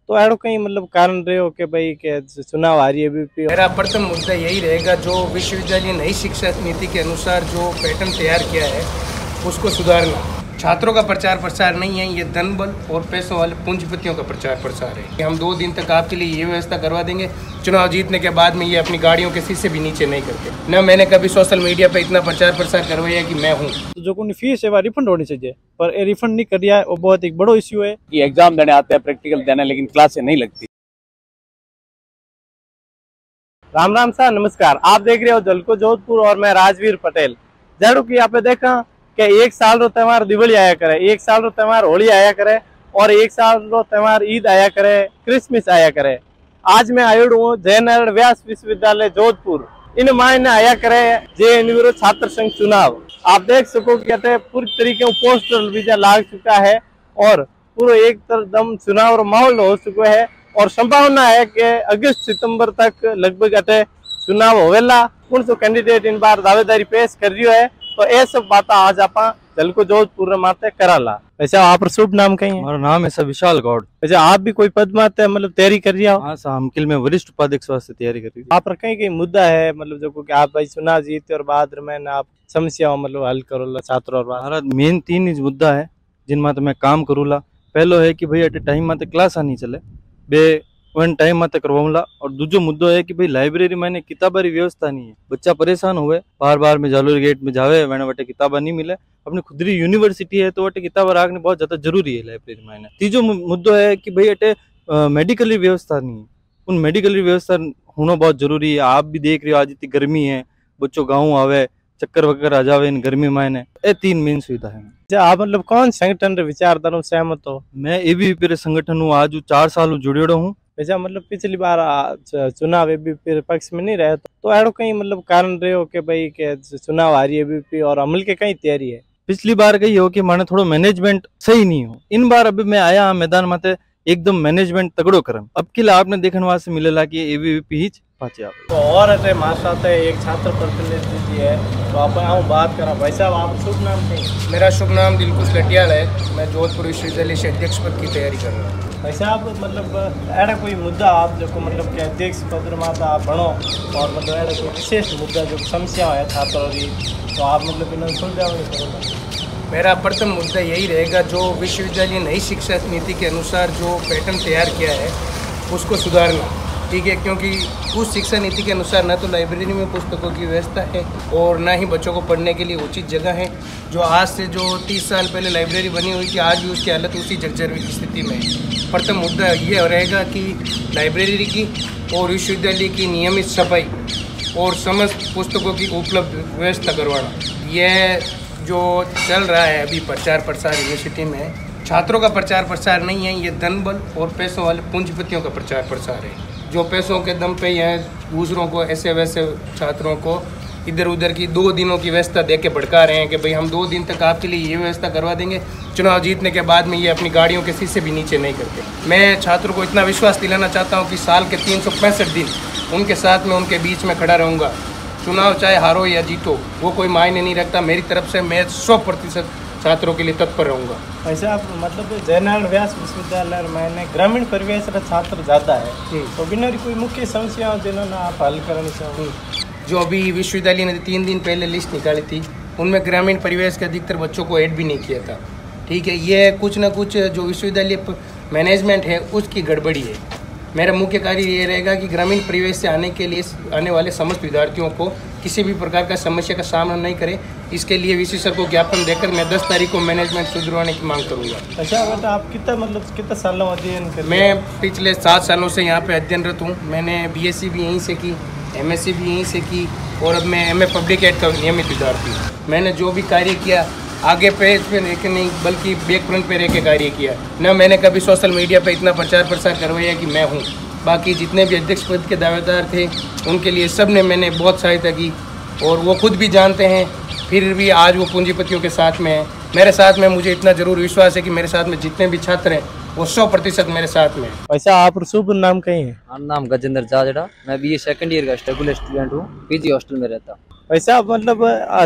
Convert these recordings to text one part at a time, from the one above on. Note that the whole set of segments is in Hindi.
तो अड़ो कहीं मतलब कारण रहे हो कि भाई के चुनाव आ रही है बीपी। मेरा प्रथम मुद्दा यही रहेगा, जो विश्वविद्यालय नई शिक्षा नीति के अनुसार जो पैटर्न तैयार किया है उसको सुधारना। छात्रों का प्रचार प्रसार नहीं है, ये धन बल और पैसों वाले पूंजीपतियों का प्रचार प्रसार है। हम 2 दिन तक आपके लिए ये व्यवस्था करवा देंगे, चुनाव जीतने के बाद में ये अपनी गाड़ियों के शीशे भी नीचे नहीं करते। न मैंने कभी सोशल मीडिया पे इतना प्रचार प्रसार करवाया कि मैं हूँ। तो जो कोई फीस है वह रिफंड होनी चाहिए, पर ये रिफंड नहीं कर दिया है, वो बहुत एक बड़ो इश्यू है कि एग्जाम देने आते हैं, प्रैक्टिकल देने, लेकिन क्लासें नहीं लगती। राम राम सर, नमस्कार। आप देख रहे हो जलको जोधपुर और मैं राजवीर पटेल। जरूर कि आप देखा कि एक साल रो त्योहार दिवाली आया करे, एक साल रो त्योहार होली आया करे और एक साल रो त्योहार ईद आया करे, क्रिसमस आया करे। आज मैं आयो हूँ जयनारायण व्यास विश्वविद्यालय जोधपुर। इन मायने आया करे जे छात्र संघ चुनाव। आप देख सको कि पूरी तरीके पोस्टर भी लाग चुका है और पूरा एक तरदम चुनाव माहौल हो चुका है और संभावना है कि अगस्त सितंबर तक लगभग अटे चुनाव होवेला। कौन सो कैंडिडेट इन बार दावेदारी पेश कर रही है, तो ये सब बात आज आप जलको जोधपुर माते कराला। वैसे आप शुभ नाम कहीं है? हमारा नाम है सर विशाल गौड़। वैसे आप भी कोई पद माते मतलब तैयारी कर रही हो? हाँ सर, हम किल में वरिष्ठ उपाध्यक्ष वास्ते तैयारी कर रही थी। आप कहीं कहीं मुद्दा है मतलब जो कि आप भाई चुनाव जीते और बाद में आप समस्या मतलब हल करो छात्रों और हमारा मेन 3 ही मुद्दा है जिन माते मैं काम करूला। पहलो है कि भाई अटे टाइम माते क्लास आनी चले, बे वन टाइम माते करवाऊंला। और दूसरो मुद्दो है कि भाई लाइब्रेरी में किताबारी व्यवस्था नहीं है, बच्चा परेशान हुए, बार बार में जालोर गेट में जावे वने वटे किताबा नहीं मिले। अपनी खुदरी यूनिवर्सिटी है तो वटे किताबा रखनी बहुत ज्यादा जरूरी है लाइब्रेरी में। तीजो मुद्दो है कि भाई अटे मेडिकल व्यवस्था नहीं है, उन मेडिकल व्यवस्था होना बहुत जरूरी है। आप भी देख रहे हो आज इतनी गर्मी है, बच्चों गाँव आवे, चक्कर वक्कर आ जावे इन गर्मी में। ये 3 मेन सुविधा है। आप मतलब कौन संगठन विचारधारा सहमत हो? मैं एबीवीपी संगठन हूँ, आज 4 साल जुड़ेड़ो हूँ। वैसे मतलब पिछली बार चुनाव एबीपी पक्ष में नहीं रहे तो अड़ो कहीं मतलब कारण रहे हो कि भाई के चुनाव आ रही है एबीपी और अमल के कहीं तैयारी है? पिछली बार कही हो कि माने थोड़ा मैनेजमेंट सही नहीं हो। इन बार अभी मैं आया मैदान माते एकदम मैनेजमेंट तगड़ो करन। अब के लिए आपने देखने वास्ते मिलेला कि एबीवीपी ही पाचे आप। तो और अटे मार साथ एक छात्र प्रतिनिधि है, तो आप आऊँ बात करा। भाई साहब आप शुभ नाम कहीं? मेरा शुभ नाम दिलकुश लटियाल है। मैं जोधपुर विश्वविद्यालय से अध्यक्ष पद की तैयारी कर रहा हूँ। भाई साहब मतलब ऐसा कोई मुद्दा आप जो मतलब कि अध्यक्ष पद माता आप बनो और मतलब ऐसा कोई विशेष मुद्दा जो समस्या है छात्रों की, तो आप मतलब इन्होंने सुलझाओगे? मेरा प्रथम मुद्दा यही रहेगा, जो विश्वविद्यालय नई शिक्षा नीति के अनुसार जो पैटर्न तैयार किया है उसको सुधारना। ठीक है, क्योंकि उस शिक्षा नीति के अनुसार न तो लाइब्रेरी में पुस्तकों की व्यवस्था है और ना ही बच्चों को पढ़ने के लिए उचित जगह है। जो आज से जो 30 साल पहले लाइब्रेरी बनी हुई थी, आज भी उसकी हालत उसी जर्जर की स्थिति में है। प्रथम मुद्दा ये रहेगा कि लाइब्रेरी की और विश्वविद्यालय की नियमित सफाई और समस्त पुस्तकों की उपलब्ध व्यवस्था करवाना। यह जो चल रहा है अभी प्रचार प्रसार यूनिवर्सिटी में, छात्रों का प्रचार प्रसार नहीं है, ये धन बल और पैसों वाले पूंजीपतियों का प्रचार प्रसार है, जो पैसों के दम पे यह दूसरों को ऐसे वैसे छात्रों को इधर उधर की 2 दिनों की व्यवस्था दे के भड़का रहे हैं कि भाई हम 2 दिन तक आपके लिए ये व्यवस्था करवा देंगे, चुनाव जीतने के बाद में ये अपनी गाड़ियों के शीशे भी नीचे नहीं करते। मैं छात्रों को इतना विश्वास दिलाना चाहता हूँ कि साल के 365 दिन उनके साथ में उनके बीच में खड़ा रहूँगा। चुनाव चाहे हारो या जीतो वो कोई मायने नहीं रखता, मेरी तरफ से मैं 100% छात्रों के लिए तत्पर रहूँगा। ऐसे आप मतलब जयनारायण व्यास विश्वविद्यालय में ग्रामीण परिवेश का छात्र ज़्यादा है, तो बिना कोई मुख्य समस्याओं जिन्होंने आप हल करनी चाहिए? जो अभी विश्वविद्यालय ने 3 दिन पहले लिस्ट निकाली थी, उनमें ग्रामीण परिवेश के अधिकतर बच्चों को ऐड भी नहीं किया था। ठीक है, ये कुछ ना कुछ जो विश्वविद्यालय मैनेजमेंट है उसकी गड़बड़ी है। मेरा मुख्य कार्य ये रहेगा कि ग्रामीण परिवेश से आने वाले समस्त विद्यार्थियों को किसी भी प्रकार का समस्या का सामना नहीं करें। इसके लिए वीसी सर को ज्ञापन देकर मैं 10 तारीख को मैनेजमेंट सुधरवाने की मांग करूंगा। अच्छा बेटा, आप कितना सालों अध्ययन कर? मैं पिछले 7 सालों से यहाँ पे अध्ययनरत हूँ। मैंने बीएससी भी यहीं से की, एमएससी भी यहीं से की और अब मैं एमए पब्लिक एड का नियमित विद्यार्थी हूँ। मैंने जो भी कार्य किया आगे पेज पे लेके नहीं बल्कि बैक फ्रंट पे रह के कार्य किया। न मैंने कभी सोशल मीडिया पे इतना प्रचार प्रसार करवाया कि मैं हूँ। बाकी जितने भी अध्यक्ष पद के दावेदार थे उनके लिए सब ने मैंने बहुत सहायता की और वो खुद भी जानते हैं, फिर भी आज वो पूंजीपतियों के साथ में है। मेरे साथ में मुझे इतना जरूर विश्वास है कि मेरे साथ में जितने भी छात्र हैं वो 100% मेरे साथ में। वैसा आप शुभ नाम कहीं है? नाम गजेंद्र जाजड़ा। मैं बीए सेकंड ईयर का रेगुलर स्टूडेंट हूँ, पीजी हॉस्टल में रहता। वैसा मतलब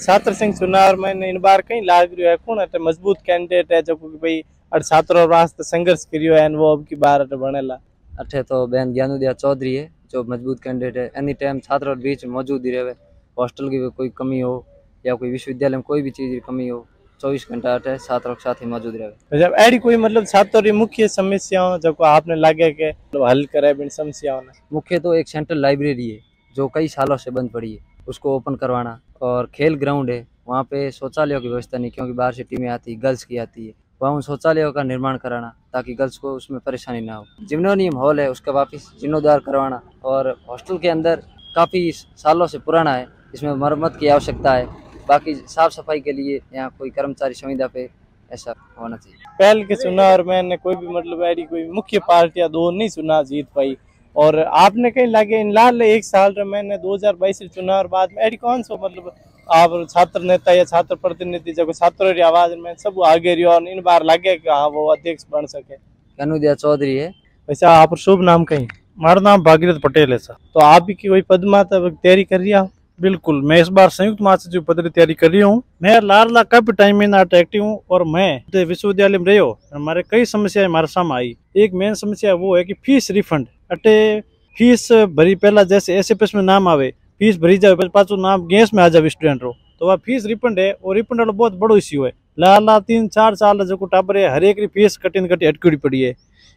छात्र संघ चुनाव में इन बार कहीं लाग रही है, कौन है मजबूत कैंडिडेट है जो भाई और छात्रों वास्ते संघर्ष करियो है वो अब की बार अटे बनेला। अठे तो बहन ज्ञानुदया चौधरी है जो मजबूत कैंडिडेट है, एनी टाइम छात्र और बीच मौजूद ही रहे। हॉस्टल की कोई कमी हो या कोई विश्वविद्यालय में कोई भी चीज़ की कमी हो 24 घंटा अठे छात्रों के साथ ही मौजूद रहे। जब ऐडी कोई मतलब छात्रों की मुख्य समस्याओं जो आपने लगे के हल करे बिन समस्याओं ने, मुख्य तो एक सेंट्रल लाइब्रेरी है जो कई सालों से बंद पड़ी है, उसको ओपन करवाना, और खेल ग्राउंड है वहाँ पे शौचालयों की व्यवस्था नहीं, क्योंकि बाहर से टीमें आती है, गर्ल्स की आती है, वहाँ उन शौचालयों का निर्माण कराना ताकि गर्ल्स को उसमें परेशानी ना हो। जिम्नोनियम हॉल है उसका वापस जीर्णोद्धार करवाना, और हॉस्टल के अंदर काफ़ी सालों से पुराना है, इसमें मरम्मत की आवश्यकता है। बाकी साफ सफाई के लिए यहाँ कोई कर्मचारी संविदा पे ऐसा होना चाहिए। पहल के चुनाव में कोई भी मतलब ऐडी कोई मुख्य पार्टियां दो नहीं चुनाव जीत पाई, और आपने कहीं लगे इन लाल एक साल मैंने 2022 चुनाव बाद में ऐडी कौन सा मतलब आप छात्र नेता या छात्र प्रतिनिधि जो छात्रों की आवाज में सब आगे रहो और इन बार लगे कि हाँ वो अध्यक्ष बन सके? ज्ञानुदया चौधरी है। वैसे आप शुभ नाम कहीं? मारा नाम भागीरथ पटेल है सर। तो आप की कोई पद माता तैयारी कर रही हो? बिल्कुल, मैं इस बार संयुक्त महासचिव पद की तैयारी कर रही हूँ। मैं लारला काफी टाइम में नाट एक्टिव हूँ, और मैं विश्वविद्यालय में रहो हमारे कई समस्याएं हमारे सामने आई। एक मेन समस्या वो है कि फीस रिफंड अटे फीस भरी पहला जैसे एसएफएस में नाम आवे फीस भरी जाए पाचो नाम गैस में आ जाए स्टूडेंट रो, तो वह फीस रिफंड है, और रिफंड वाला बहुत बड़ो इश्यू है। लाला 3-4 साल जो टाबर है हर एक की फीस कटी कटी अटकी पड़ी है।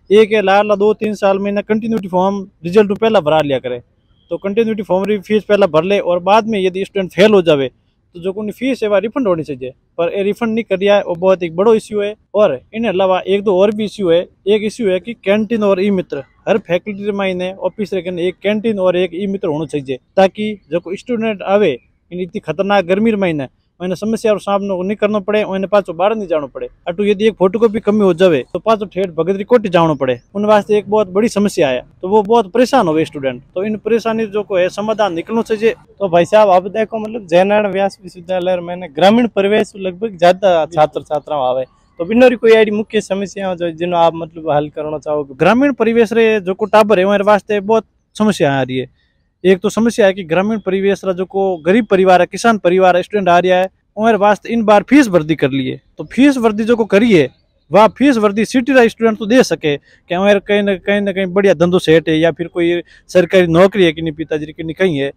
एक है लाला 2-3 साल में कंटिन्यूटी फॉर्म रिजल्ट पहला भरा लिया करे, तो कंटिन्यूटी फॉर्म री फीस पहला भर ले, और बाद में यदि स्टूडेंट फेल हो जावे तो जो कोई फीस है वह रिफंड होनी चाहिए, पर ये रिफंड नहीं कर दिया है, वो बहुत एक बड़ो इश्यू है। और इन अलावा एक दो और भी इश्यू है। एक इश्यू है कि कैंटीन और ई मित्र हर फैकल्टी में ऑफिस एक कैंटीन और एक ई मित्र होना चाहिए, ताकि जो स्टूडेंट आवे इन इतनी खतरनाक गर्मी महीने उन्हें समस्या और सामना नहीं करना पड़े, उन्हें पाचो बाहर नहीं जाना पड़े। अटू यदि एक फोटो कॉपी कमी हो जाए तो पाचो ठेठ भगत कोटी जाना पड़े, उन वास्ते एक बहुत बड़ी समस्या है, तो वो बहुत परेशान हो स्टूडेंट। तो इन परेशानी जो को है समाधान निकलना चाहिए। तो भाई साहब आप देखो मतलब जयनारायण व्यास विश्वविद्यालय में ग्रामीण परिवेश लगभग ज्यादा छात्र छात्राओं आवे, तो बिन्नोरी कोई ऐसी मुख्य समस्या जो जिन्हों आप मतलब हल करना चाहोगे? ग्रामीण परिवेश रे जो को टाबर है हमारे वास्ते बहुत समस्या आ रही है। एक तो समस्या है कि ग्रामीण परिवेश जो को गरीब परिवार है, किसान परिवार है, स्टूडेंट आ रहा है, हमारे वास्ते इन बार फीस वृद्धि कर लिए, तो फीस वृद्धि जो को करी है वह फीस वृद्धि सिटी रा स्टूडेंट तो दे सके कि हमारे कहीं ना कहीं बढ़िया धंधो सेट है, या फिर कोई सरकारी नौकरी है कि नहीं, पिताजी की नहीं कहीं है।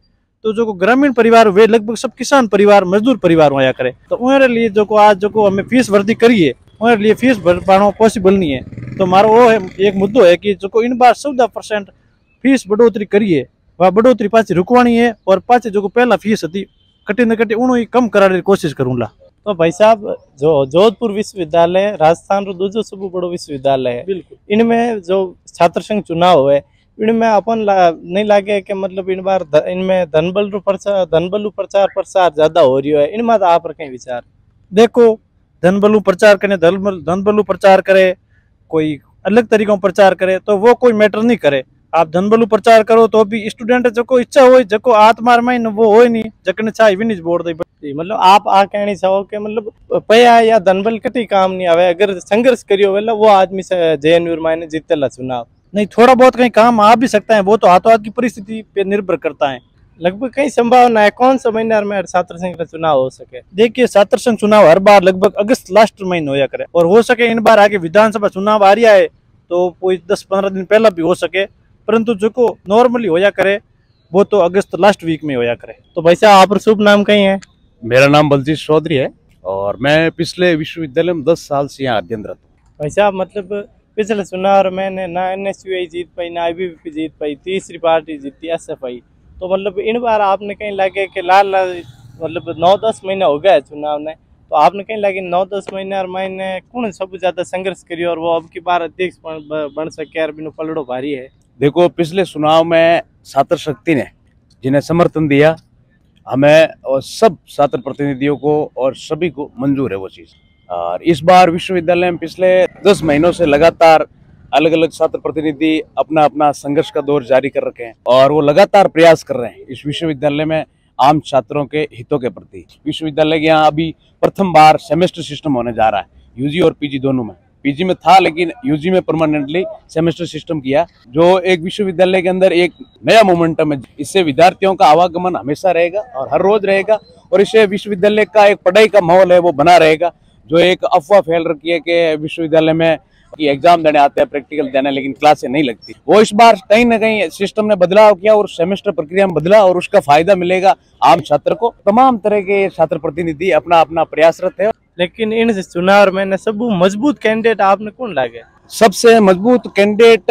तो जो को ग्रामीण परिवार वे लगभग सब किसान परिवार मजदूर परिवार आया करे, तो उनके लिए जो को आज जो को हमें फीस वृद्धि करी है उनके लिए फीस भर पाना पॉसिबल नहीं है। तो हमारा वो है एक मुद्दो है कि जो को इन बार 14% फीस बढ़ोतरी करी है वह बढ़ोतरी पाची रुकवानी है, और पाचे जो को पहला फीस थी कटी न कटी उन्होंने कम कराने की कोशिश करूंगा। तो भाई साहब जो जोधपुर विश्वविद्यालय राजस्थान रो दूसरो सब बड़ो विश्वविद्यालय है, बिल्कुल इनमें जो छात्र संघ चुनाव है इनमें अपन नहीं लागे कि मतलब इन बार इनमें धनबल प्रचार प्रसार ज्यादा हो रही है, इनमें तो आप कहीं विचार? देखो, धनबलू प्रचार करे धनबलू प्रचार करे, कोई अलग तरीकों प्रचार करे तो वो कोई मैटर नहीं करे। आप धनबलू प्रचार करो तो भी स्टूडेंट जो को इच्छा हो जो आत्मार में वो हो नहीं जकने चाहे भी नहीं बोर्ड दे। मतलब आप आ कहनी चाहो कि मतलब पया या धनबल कटी काम नहीं आवे, अगर संघर्ष करियो वेला वो आदमी से जेएनयू में जीते ला चुनाव नहीं, थोड़ा बहुत कहीं काम आ भी सकता है, वो तो हाथों हाथ की परिस्थिति पे निर्भर करता है। लगभग कई संभावना है कौन सा महीने में छात्र संघ का चुनाव हो सके? देखिए, छात्र संघ चुनाव हर बार लगभग अगस्त लास्ट महीने होया करे, और हो सके इन बार आगे विधानसभा चुनाव आ रहा है तो कोई 10-15 दिन पहला भी हो सके, परंतु जो को नॉर्मली होया करे वो तो अगस्त लास्ट वीक में होया करे। तो भाई साहब आप शुभ नाम कहीं है? मेरा नाम बलजीत चौधरी है, और मैं पिछले विश्वविद्यालय में 10 साल से यहाँ अध्ययनरत हूँ। भाई साहब मतलब पिछले चुनाव में ना एनएसयूआई जीत पाई ना आईबीवीपी जीत पाई, तीसरी पार्टी जीती एसएफआई, तो मतलब इन बार आपने कहीं लगे कि लाल मतलब 9-10 महीना हो गया है चुनाव ने, तो आपने कहीं लगे 9-10 महीने कौन सब ज्यादा संघर्ष करी और वो अब की बार अध्यक्ष बन सके और बिनु पलड़ो भारी है? देखो, पिछले चुनाव में छात्र शक्ति ने जिन्हें समर्थन दिया हमें और सब छात्र प्रतिनिधियों को और सभी को मंजूर है वो चीज। और इस बार विश्वविद्यालय में पिछले 10 महीनों से लगातार अलग अलग छात्र प्रतिनिधि अपना अपना संघर्ष का दौर जारी कर रखे हैं, और वो लगातार प्रयास कर रहे हैं इस विश्वविद्यालय में आम छात्रों के हितों के प्रति। विश्वविद्यालय के यहाँ अभी प्रथम बार सेमेस्टर सिस्टम होने जा रहा है, यूजी और पीजी दोनों में। पीजी में था लेकिन यूजी में परमानेंटली सेमेस्टर सिस्टम किया, जो एक विश्वविद्यालय के अंदर एक नया मोमेंटम है। इससे विद्यार्थियों का आवागमन हमेशा रहेगा और हर रोज रहेगा, और इससे विश्वविद्यालय का एक पढ़ाई का माहौल है वो बना रहेगा, जो एक अफवाह फैल रखी है कि विश्वविद्यालय में कि एग्जाम देने आते हैं, प्रैक्टिकल देने, लेकिन क्लासें नहीं लगती, वो इस बार कहीं ना कहीं सिस्टम ने बदलाव किया और सेमेस्टर प्रक्रिया में बदला और उसका फायदा मिलेगा आम छात्र को। तमाम तरह के छात्र प्रतिनिधि अपना अपना प्रयासरत है। लेकिन इन चुनाव में सब मजबूत कैंडिडेट आपने कौन लागे? सबसे मजबूत कैंडिडेट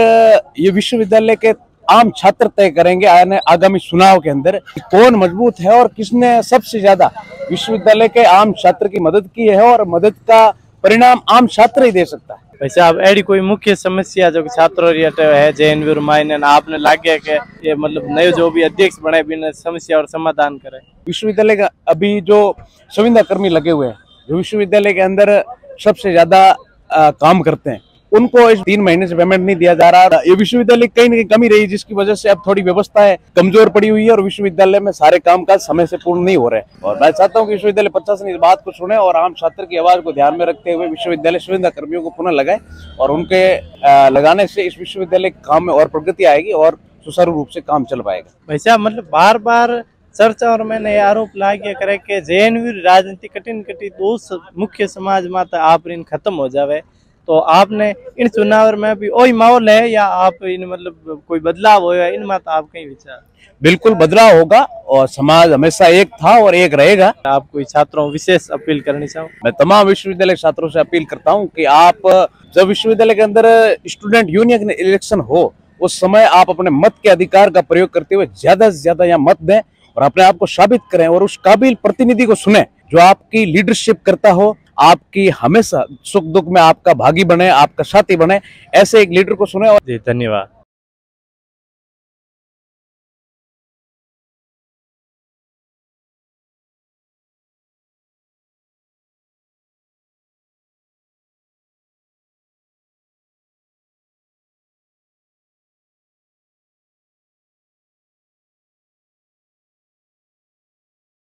ये विश्वविद्यालय के आम छात्र तय करेंगे आगामी चुनाव के अंदर कौन मजबूत है और किसने सबसे ज्यादा विश्वविद्यालय के आम छात्र की मदद की है, और मदद का परिणाम आम छात्र ही दे सकता है। वैसे आप एडी कोई मुख्य समस्या जो छात्रों है JNV मायने आपने लागे कि ये मतलब नए जो भी अध्यक्ष बने बिना समस्या और समाधान करे? विश्वविद्यालय का अभी जो संविदा कर्मी लगे हुए हैं, जो विश्वविद्यालय के अंदर सबसे ज्यादा काम करते हैं, उनको इस 3 महीने से पेमेंट नहीं दिया जा रहा। ये विश्वविद्यालय कहीं ना कहीं कमी रही, जिसकी वजह से अब थोड़ी व्यवस्थाएं कमजोर पड़ी हुई है और विश्वविद्यालय में सारे काम काज समय से पूर्ण नहीं हो रहे। और मैं चाहता हूं कि विश्वविद्यालय प्रशासन इस बात को सुने और आम छात्र की आवाज को ध्यान में रखते हुए विश्वविद्यालय संविदा कर्मियों को पुनः लगाए, और उनके लगाने से इस विश्वविद्यालय के काम में और प्रगति आएगी और सुचारू रूप से काम चल पाएगा। वैसे मतलब बार बार चर्चा और मैंने आरोप लागे करे कि JNV राजनीति कठिन दो मुख्य समाज में आप इन खत्म हो जावे, तो आपने इन चुनाव में भी वही माहौल है या आप इन मतलब कोई बदलाव हो इन में आप कहीं विचार? बिल्कुल बदलाव होगा और समाज हमेशा एक था और एक रहेगा। आप कोई छात्रों विशेष अपील करनी चाहो? मैं तमाम विश्वविद्यालय छात्रों से अपील करता हूं कि आप जब विश्वविद्यालय के अंदर स्टूडेंट यूनियन इलेक्शन हो, उस समय आप अपने मत के अधिकार का प्रयोग करते हुए ज्यादा से ज्यादा यहाँ मत दें और अपने आप को साबित करें और उस काबिल प्रतिनिधि को सुने जो आपकी लीडरशिप करता हो, आपकी हमेशा सुख दुख में आपका भागी बने, आपका साथी बने, ऐसे एक लीडर को सुने। जी धन्यवाद।